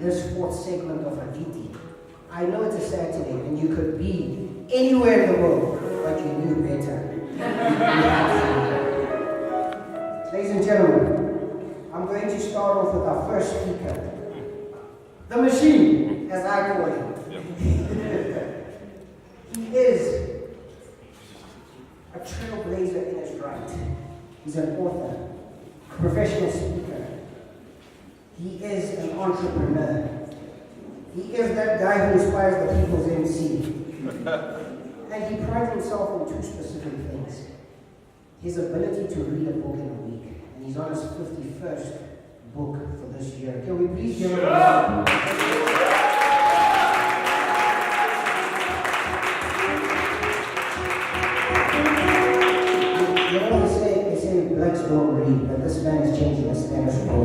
this fourth segment of Hadithi. I know it's a Saturday and you could be anywhere in the world, but you knew better. Ladies and gentlemen, I'm going to start off with our first speaker. The machine, as I call him. He is a trailblazer in his right. He's an author, a professional speaker. He is an entrepreneur. He is that guy who inspires the people's MC. And he prides himself on two specific things. His ability to read a book in a week. And he's on his 51st book for this year. Can we please give him a round? They say blacks don't read, but this man is changing the status quo.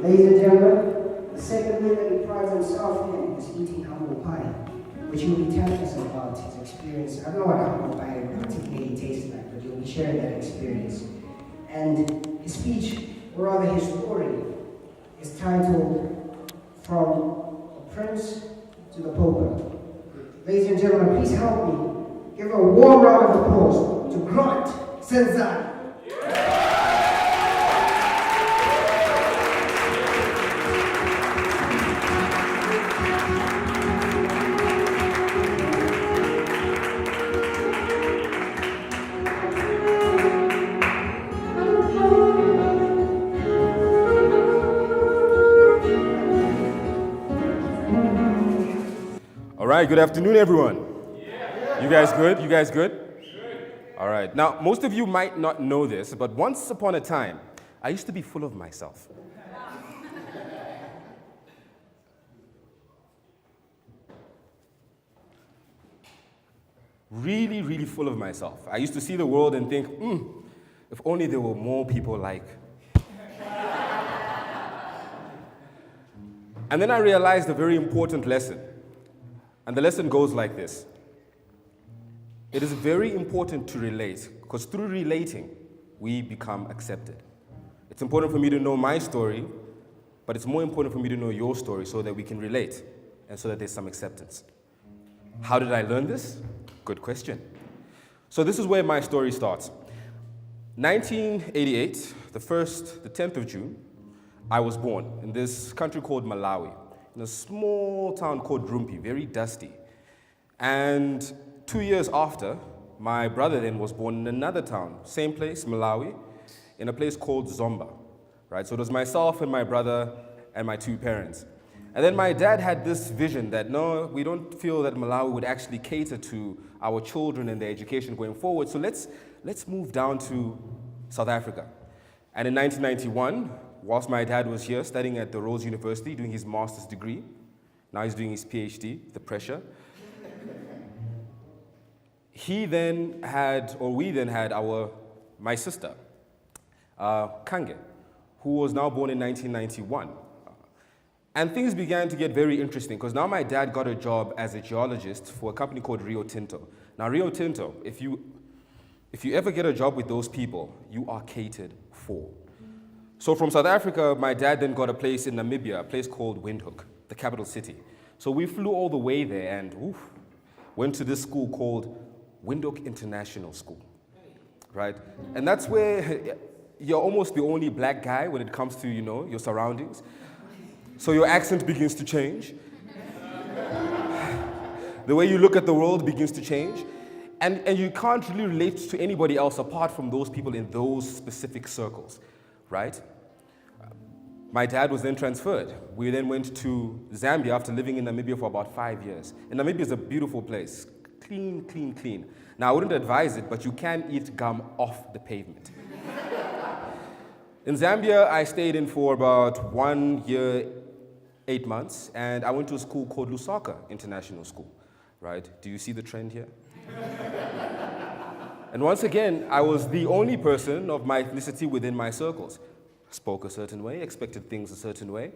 Ladies and gentlemen, the second thing that he prides himself in is eating humble pie, which he'll be telling us about his experience. I don't know what humble pie particularly tastes like, but he'll be sharing that experience. And his speech, or rather his story, is titled From the Prince to the Pauper. Ladies and gentlemen, please help me give a warm round of applause to Grant Senzani. All right, good afternoon, everyone. You guys good? You guys good? All right. Now, most of you might not know this, but once upon a time, I used to be full of myself. Really, really full of myself. I used to see the world and think, if only there were more people like. And then I realized a very important lesson. And the lesson goes like this. It is very important to relate, because through relating, we become accepted. It's important for me to know my story, but it's more important for me to know your story so that we can relate and so that there's some acceptance. How did I learn this? Good question. So this is where my story starts. 1988, the 10th of June, I was born in this country called Malawi, in a small town called Rumpi, very dusty. And 2 years after, my brother then was born in another town, same place, Malawi, in a place called Zomba, right? So it was myself and my brother and my two parents. And then my dad had this vision that, no, we don't feel that Malawi would actually cater to our children and their education going forward, so let's move down to South Africa. And in 1991, whilst my dad was here studying at the Rhodes University, doing his master's degree, now he's doing his PhD, the pressure, we then had my sister, Kange, who was now born in 1991. And things began to get very interesting, because now my dad got a job as a geologist for a company called Rio Tinto. Now Rio Tinto, if you ever get a job with those people, you are catered for. So from South Africa, my dad then got a place in Namibia, a place called Windhoek, the capital city. So we flew all the way there and went to this school called Windhoek International School, right? And that's where you're almost the only black guy when it comes to, your surroundings. So your accent begins to change. The way you look at the world begins to change. And you can't really relate to anybody else apart from those people in those specific circles, right? My dad was then transferred. We then went to Zambia after living in Namibia for about 5 years. And Namibia is a beautiful place. Clean, clean, clean. Now, I wouldn't advise it, but you can eat gum off the pavement. In Zambia, I stayed in for about 1 year, 8 months, and I went to a school called Lusaka International School, right? Do you see the trend here? And once again, I was the only person of my ethnicity within my circles. Spoke a certain way, expected things a certain way.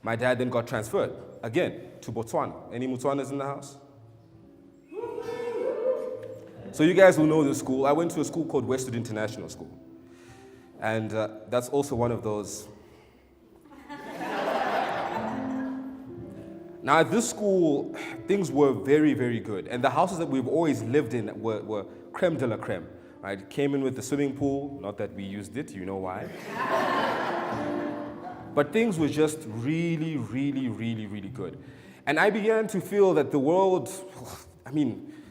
My dad then got transferred, again, to Botswana. Any Botswanas in the house? So you guys will know this school. I went to a school called Westwood International School. And that's also one of those Now, at this school, things were very, very good. And the houses that we've always lived in were creme de la creme. Right? It came in with the swimming pool, not that we used it, you know why. But things were just really, really, really, really good. And I began to feel that the world,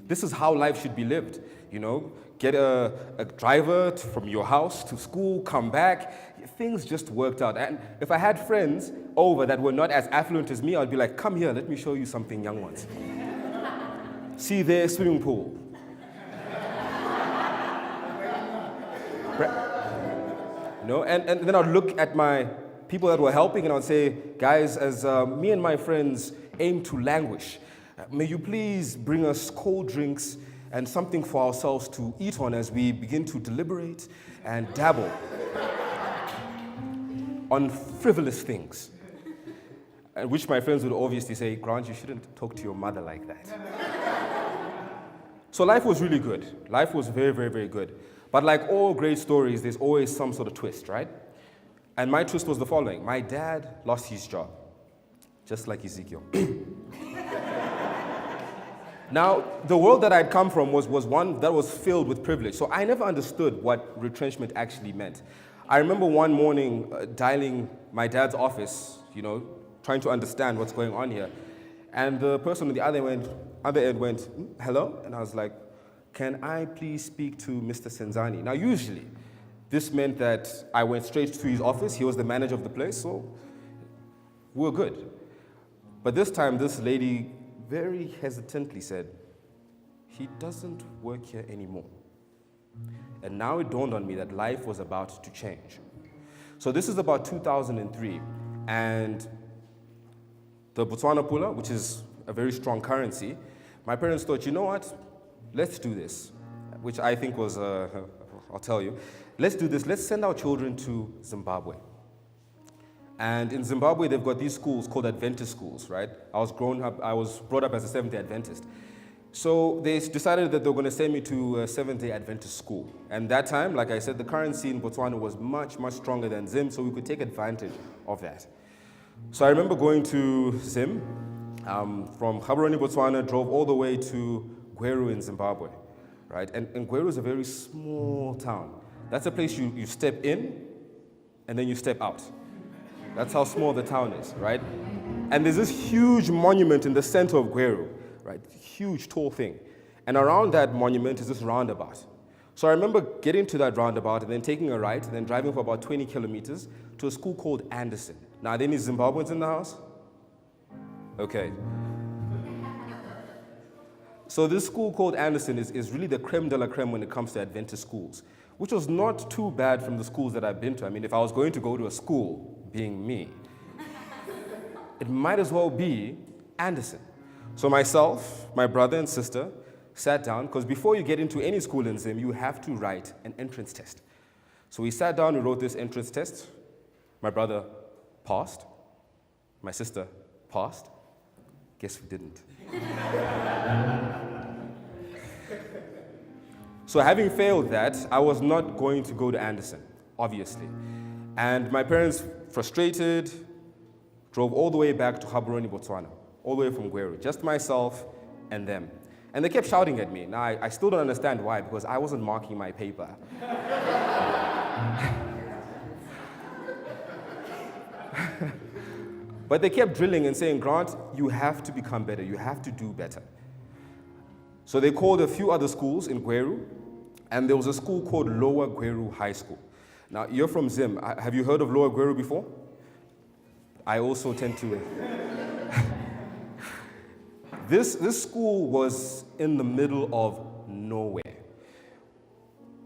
this is how life should be lived, you know? Get a driver from your house to school, come back. Things just worked out. And if I had friends over that were not as affluent as me, I'd be like, come here, let me show you something, young ones. See there, swimming pool. And then I'd look at my people that were helping and I'd say, guys, as me and my friends aim to languish, may you please bring us cold drinks and something for ourselves to eat on as we begin to deliberate and dabble on frivolous things. And which my friends would obviously say, Grant, you shouldn't talk to your mother like that. So life was really good. Life was very, very, very good. But like all great stories, there's always some sort of twist, right? And my twist was the following. My dad lost his job, just like Ezekiel. Now, the world that I'd come from was one that was filled with privilege. So I never understood what retrenchment actually meant. I remember one morning dialing my dad's office, you know, trying to understand what's going on here. And the person on the other end went, hello? And I was like, can I please speak to Mr. Senzani? Now, usually, this meant that I went straight to his office. He was the manager of the place, so we were good. But this time, this lady very hesitantly said, he doesn't work here anymore. And now it dawned on me that life was about to change. So this is about 2003, and the Botswana pula, which is a very strong currency, my parents thought, you know what? Let's do this, which I think was, I'll tell you, let's do this. Let's send our children to Zimbabwe. And in Zimbabwe, they've got these schools called Adventist schools, right? I was brought up as a Seventh-day Adventist. So they decided that they were going to send me to a Seventh-day Adventist school. And that time, like I said, the currency in Botswana was much, much stronger than Zim, so we could take advantage of that. So I remember going to Zim, from Gaborone, Botswana, drove all the way to Gweru in Zimbabwe, right? And Gweru is a very small town. That's a place you step in, and then you step out. That's how small the town is, right? And there's this huge monument in the center of Gweru, right? Huge, tall thing. And around that monument is this roundabout. So I remember getting to that roundabout and then taking a right and then driving for about 20 kilometers to a school called Anderson. Now, are there any Zimbabweans in the house? Okay. So this school called Anderson is really the creme de la creme when it comes to Adventist schools, which was not too bad from the schools that I've been to. I mean, if I was going to go to a school, being me, it might as well be Anderson. So myself, my brother and sister sat down, because before you get into any school in Zim, you have to write an entrance test. So we sat down and wrote this entrance test. My brother passed. My sister passed. Guess who didn't? So having failed that, I was not going to go to Anderson, obviously. And my parents, frustrated, drove all the way back to Gaborone, Botswana, all the way from Gweru, just myself and them. And they kept shouting at me. Now, I still don't understand why, because I wasn't marking my paper. But they kept drilling and saying, Grant, you have to become better. You have to do better. So they called a few other schools in Gweru, and there was a school called Lower Gweru High School. Now, you're from Zim. Have you heard of Lower Gweru before? I also tend to. This school was in the middle of nowhere.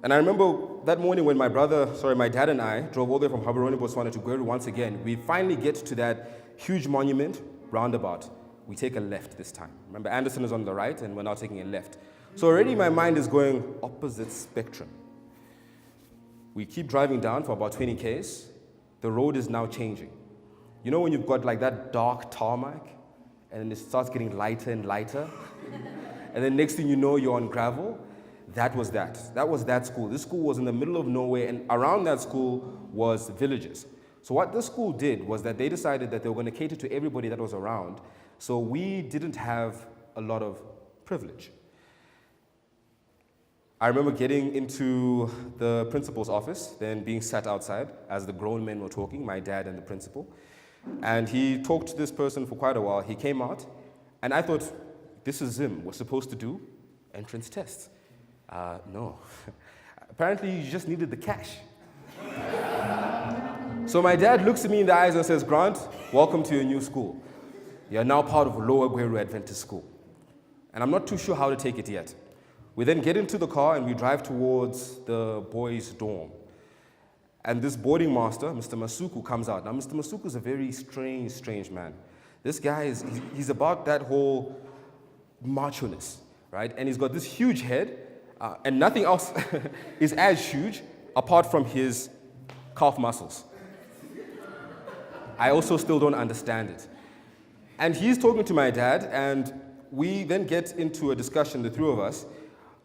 And I remember that morning when my dad and I drove all the way from Gaborone, Botswana to Gweru once again. We finally get to that huge monument roundabout. We take a left this time. Remember, Anderson is on the right, and we're now taking a left. So already my mind is going opposite spectrum. We keep driving down for about 20 Ks. The road is now changing. You know when you've got like that dark tarmac, and then it starts getting lighter and lighter, and then next thing you know, you're on gravel? That was that. That was that school. This school was in the middle of nowhere, and around that school was villages. So what this school did was that they decided that they were going to cater to everybody that was around So we didn't have a lot of privilege. I remember getting into the principal's office, then being sat outside as the grown men were talking, my dad and the principal. And he talked to this person for quite a while. He came out, and I thought, this is Zim. We're supposed to do entrance tests. No. Apparently, you just needed the cash. So my dad looks at me in the eyes and says, Grant, welcome to your new school. You're now part of Lower Gweru Adventist School. And I'm not too sure how to take it yet. We then get into the car and we drive towards the boys' dorm. And this boarding master, Mr. Masuku, comes out. Now, Mr. Masuku is a very strange man. This guy he's about that whole macho-ness, right? And he's got this huge head, and nothing else is as huge apart from his calf muscles. I also still don't understand it. And he's talking to my dad, and we then get into a discussion, the three of us,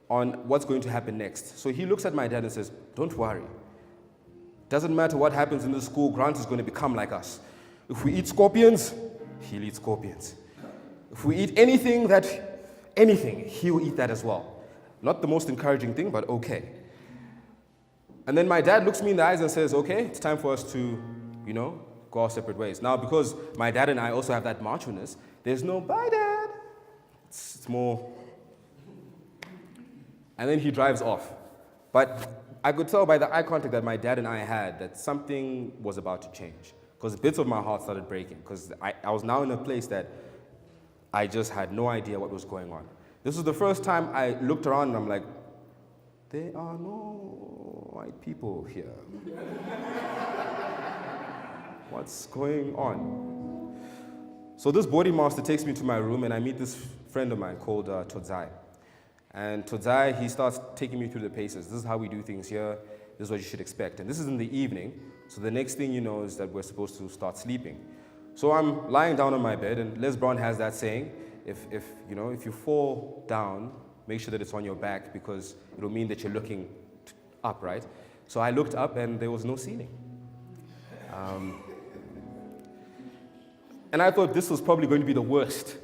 on what's going to happen next. So he looks at my dad and says, don't worry. Doesn't matter what happens in the school, Grant is going to become like us. If we eat scorpions, he'll eat scorpions. If we eat anything, he'll eat that as well. Not the most encouraging thing, but okay. And then my dad looks me in the eyes and says, okay, it's time for us to, go our separate ways. Now, because my dad and I also have that macho-ness, there's no, bye, Dad. It's more... And then he drives off. But I could tell by the eye contact that my dad and I had that something was about to change. Because bits of my heart started breaking. Because I was now in a place that I just had no idea what was going on. This was the first time I looked around and I'm like, there are no white people here. What's going on? So this boarding master takes me to my room and I meet this friend of mine called Todzai. And Todzai, he starts taking me through the paces. This is how we do things here. This is what you should expect. And this is in the evening. So the next thing you know is that we're supposed to start sleeping. So I'm lying down on my bed, and Les Brown has that saying, if you fall down, make sure that it's on your back because it'll mean that you're looking up, right? So I looked up and there was no ceiling. And I thought this was probably going to be the worst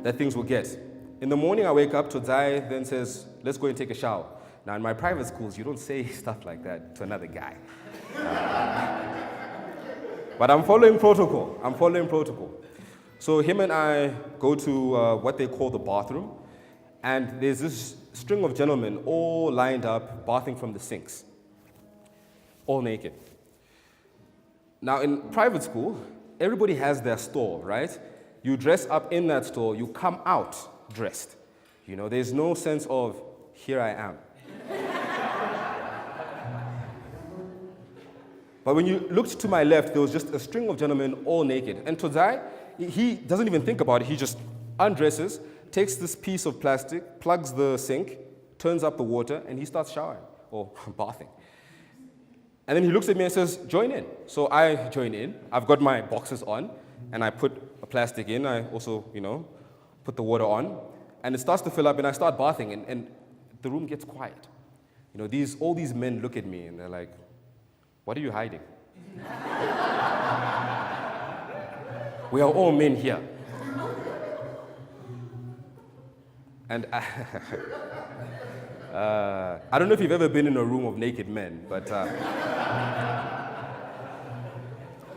that things will get. In the morning, I wake up, Todzai then says, let's go and take a shower. Now, in my private schools, you don't say stuff like that to another guy. But I'm following protocol. So him and I go to what they call the bathroom, and there's this string of gentlemen all lined up, bathing from the sinks, all naked. Now, in private school, everybody has their store, right? You dress up in that store, you come out dressed. There's no sense of, here I am. But when you looked to my left, there was just a string of gentlemen all naked. And Todzai, he doesn't even think about it. He just undresses, takes this piece of plastic, plugs the sink, turns up the water, and he starts showering or bathing. And then he looks at me and says, join in. So I join in. I've got my boxes on, and I put a plastic in. I also, put the water on, and it starts to fill up, and I start bathing, and the room gets quiet. All these men look at me, and they're like, what are you hiding? We are all men here. And I don't know if you've ever been in a room of naked men, but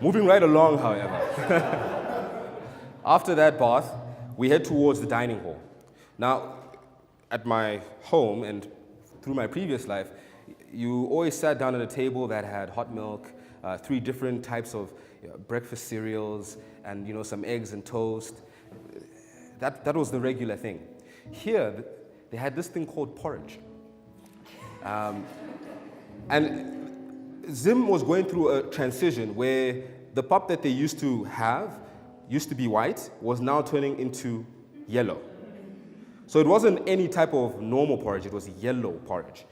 moving right along, however. After that bath, we head towards the dining hall. Now, at my home and through my previous life, you always sat down at a table that had hot milk, 3 different types of breakfast cereals, and some eggs and toast. That was the regular thing. Here, they had this thing called porridge. And Zim was going through a transition where the pap that they used to be white, was now turning into yellow. So it wasn't any type of normal porridge, it was yellow porridge.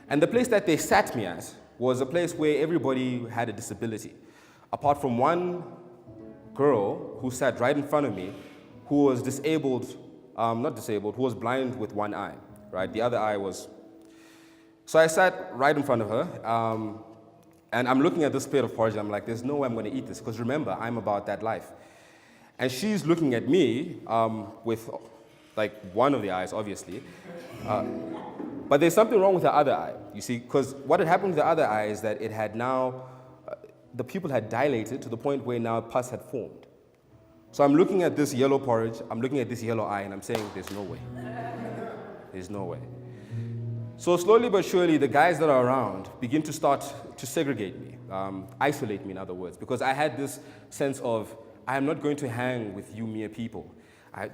And the place that they sat me at was a place where everybody had a disability, apart from one girl who sat right in front of me, who was who was blind with one eye, right? The other eye was... So I sat right in front of her, and I'm looking at this plate of porridge, and I'm like, there's no way I'm going to eat this, because remember, I'm about that life. And she's looking at me with like one of the eyes, obviously. But there's something wrong with the other eye, you see, because what had happened with the other eye is that it had now, the pupil had dilated to the point where now pus had formed. So I'm looking at this yellow porridge, I'm looking at this yellow eye, and I'm saying, there's no way. There's no way. So slowly but surely, the guys that are around begin to start to segregate me, isolate me, in other words, because I had this sense of, I am not going to hang with you mere people.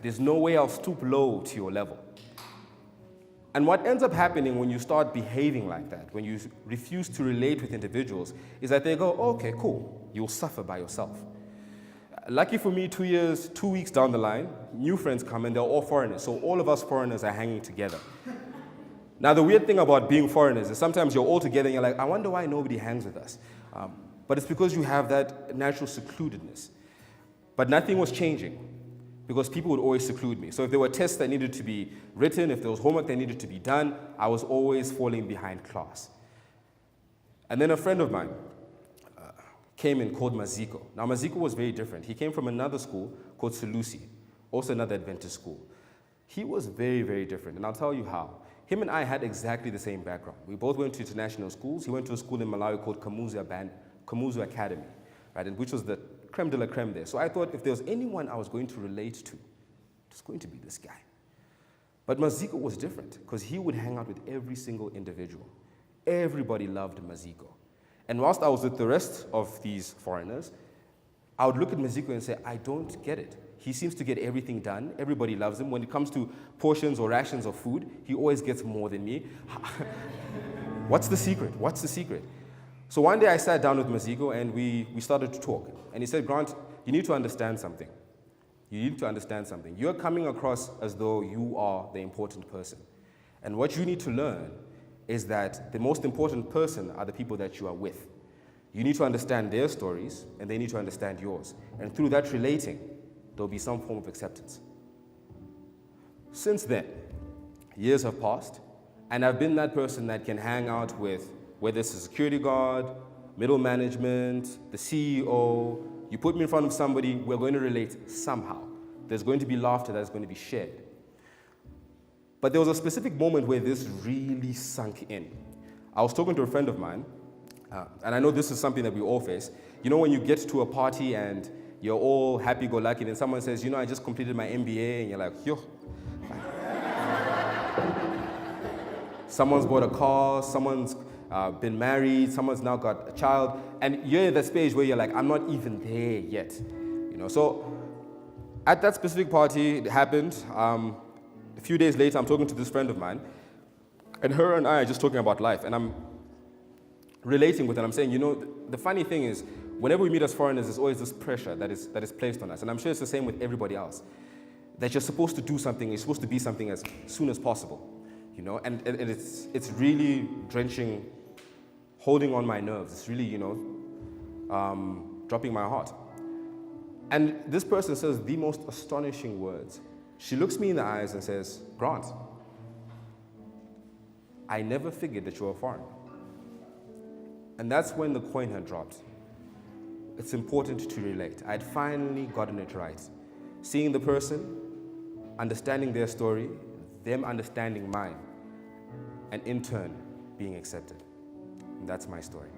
There's no way I'll stoop low to your level. And what ends up happening when you start behaving like that, when you refuse to relate with individuals, is that they go, oh, okay, cool, you'll suffer by yourself. Lucky for me, 2 weeks down the line, new friends come and they're all foreigners. So all of us foreigners are hanging together. Now, the weird thing about being foreigners is sometimes you're all together and you're like, I wonder why nobody hangs with us. But it's because you have that natural secludedness. But nothing was changing because people would always seclude me. So if there were tests that needed to be written, if there was homework that needed to be done, I was always falling behind class. And then a friend of mine came in called Maziko. Now, Maziko was very different. He came from another school called Selusi, also another Adventist school. He was very, very different, and I'll tell you how. Him and I had exactly the same background. We both went to international schools. He went to a school in Malawi called Kamuzu Academy, right, and which was the creme de la creme there. So I thought if there was anyone I was going to relate to, it was going to be this guy. But Maziko was different because he would hang out with every single individual. Everybody loved Maziko. And whilst I was with the rest of these foreigners, I would look at Maziko and say, I don't get it. He seems to get everything done. Everybody loves him. When it comes to portions or rations of food, he always gets more than me. What's the secret? What's the secret? So one day I sat down with Maziko and we started to talk. And he said, Grant, you need to understand something. You need to understand something. You're coming across as though you are the important person. And what you need to learn is that the most important person are the people that you are with. You need to understand their stories, and they need to understand yours. And through that relating, there'll be some form of acceptance. Since then, years have passed, and I've been that person that can hang out with, whether it's a security guard, middle management, the CEO. You put me in front of somebody, we're going to relate somehow. There's going to be laughter that's going to be shared. But there was a specific moment where this really sunk in. I was talking to a friend of mine, and I know this is something that we all face. You know when you get to a party and you're all happy-go-lucky, and someone says, you know, I just completed my MBA, and you're like, yo. Someone's bought a car, someone's been married, someone's now got a child, and you're in that stage where you're like, I'm not even there yet. You know, so at that specific party, it happened. A few days later, I'm talking to this friend of mine, and her and I are just talking about life, and I'm relating with her. I'm saying, you know, the funny thing is, whenever we meet as foreigners, there's always this pressure that is placed on us, and I'm sure it's the same with everybody else, that you're supposed to do something, you're supposed to be something as soon as possible, you know, and it's really drenching, holding on my nerves. It's really, you know, dropping my heart. And this person says the most astonishing words. She looks me in the eyes and says, Grant, I never figured that you were foreign. And that's when the coin had dropped. It's important to relate. I'd finally gotten it right. Seeing the person, understanding their story, them understanding mine, and in turn, being accepted. And that's my story.